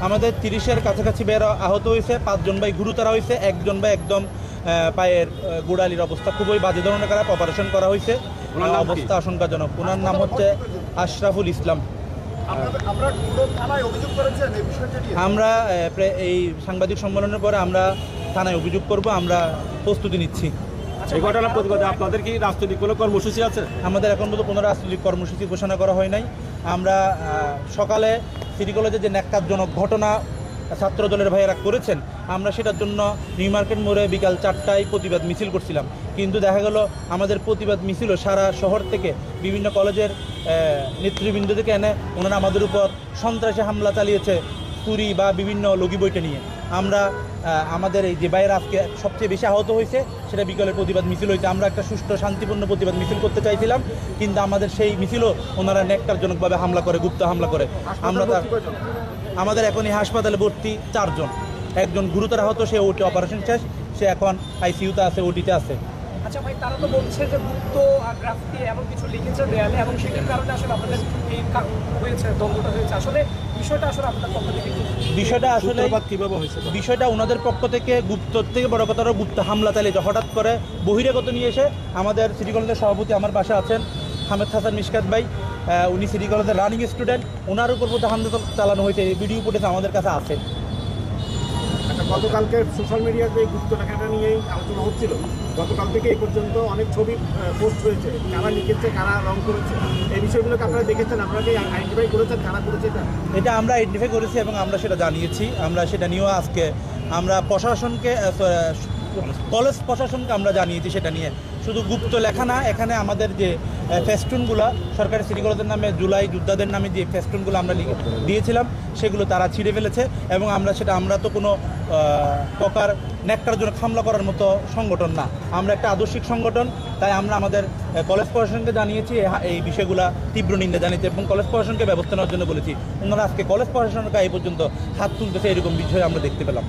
আমাদের 30-এর কাছাকাছি বের আহত হয়েছে, 5 জন ভাই গুরুতর হয়েছে, 1 জন ভাই একদম পায়ের গোড়ালির অবস্থা খুবই বাজে ধরনের খারাপ, অপারেশন করা হয়েছে, অবস্থা আশঙ্কাজনক। ওনার নাম হচ্ছে আশরাফুল ইসলাম। আমরা এই সাংবাদিক সম্মেলনের পরে আমরা থানায় অভিযোগ করব, আমরা প্রস্তুতি নিচ্ছি। এই ঘটনার প্রতিবাদে আপনাদের কি রাজনৈতিক কোনো কর্মসূচি আছে? আমাদের এখন পর্যন্ত কোনো রাজনৈতিক কর্মসূচি ঘোষণা করা হয় নাই। আমরা সকালে সিটি কলেজে যে ন্যাক্কারজনক ঘটনা ছাত্র দলের ভাইয়েরা করেছেন, আমরা সেটার জন্য নিউ মার্কেট মোড়ে বিকাল 4টায় প্রতিবাদ মিছিল করছিলাম, কিন্তু দেখা গেল আমাদের প্রতিবাদ মিছিলও সারা শহর থেকে বিভিন্ন কলেজের নেতৃবৃন্দ থেকে এনে ওনারা আমাদের উপর সন্ত্রাসী হামলা চালিয়েছে ছুরি বা বিভিন্ন লগি বইটা নিয়ে। আমরা আমাদের এই যে বাইরে আজকে সবচেয়ে বেশি আহত হয়েছে সেটা বিকেলের প্রতিবাদ মিছিল হয়েছে। আমরা একটা সুষ্ঠু শান্তিপূর্ণ প্রতিবাদ মিছিল করতে চাইছিলাম, কিন্তু আমাদের সেই মিছিলও ওনারা ন্যাক্কারজনকভাবে হামলা করে, গুপ্ত হামলা করে। আমরা আমাদের এখন এই হাসপাতালে ভর্তি 4 জন, 1 জন গুরুতর আহত, সে ওটি অপারেশন শেষ, সে এখন আইসিইউতে আছে, ওটিতে আছে। আচ্ছা ভাই, তারা তো বলছে যে গুপ্ত গ্রাফিতি এমন কিছু লিখেছে দেয়ালে এবং সেটার কারণে আসলে আপনাদের এই হয়েছে, দ্বন্দ্বটা হয়েছে। আসলে বিষয়টা আসলে আপনার পক্ষ থেকে বিষয়টা আসলে কিভাবে হয়েছে? বিষয়টা ওনাদের পক্ষ থেকে গুপ্ত থেকে বড় কথা ওরা গুপ্ত হামলা চালিয়েছে। হঠাৎ করে বহিরাগত নিয়ে এসে আমাদের সিটি কলেজের সভাপতি আমার পাশে আছেন হামেদ হাসান মিশকাত ভাই, উনি সিটি কলেজের রানিং স্টুডেন্ট, ওনার উপর বোধ হামলা চালানো হয়েছে। এই ভিডিও ফুটেজ আমাদের কাছে আছে। আচ্ছা, গতকালকে সোশ্যাল মিডিয়াতে এই গুপ্ত লেখাটা নিয়েই আলোচনা হচ্ছিল। গতকাল থেকে এই পর্যন্ত অনেক ছবি পোস্ট হয়েছে, কারা লিখেছে, কারা রং করেছে, এই বিষয়গুলোকে আপনারা দেখেছেন, আপনাকে আইডেন্টিফাই করেছেন কারা করেছে এটা আমরা আইডেন্টিফাই করেছি এবং আমরা সেটা জানিয়েছি। আমরা সেটা নিয়েও আজকে আমরা প্রশাসনকে, কলেজ প্রশাসনকে আমরা জানিয়েছি সেটা নিয়ে। শুধু গুপ্ত লেখা না, এখানে আমাদের যে ফেস্টুনগুলো সরকারি সিটি কলেজের নামে জুলাই যোদ্ধাদের নামে যে ফেস্টুনগুলো আমরা দিয়েছিলাম সেগুলো তারা ছিঁড়ে ফেলেছে এবং আমরা তো কোনো প্রকার ন্যাক্কারজনক হামলা করার মতো সংগঠন না, আমরা একটা আদর্শিক সংগঠন। তাই আমরা আমাদের কলেজ প্রশাসনকে জানিয়েছি, এই বিষয়গুলো তীব্র নিন্দা জানিয়েছি এবং কলেজ প্রশাসনকে ব্যবস্থা নেওয়ার জন্য বলেছি। ওনারা আজকে কলেজ প্রশাসনকে এই পর্যন্ত হাত তুলতেছে, এরকম বিষয় আমরা দেখতে পেলাম।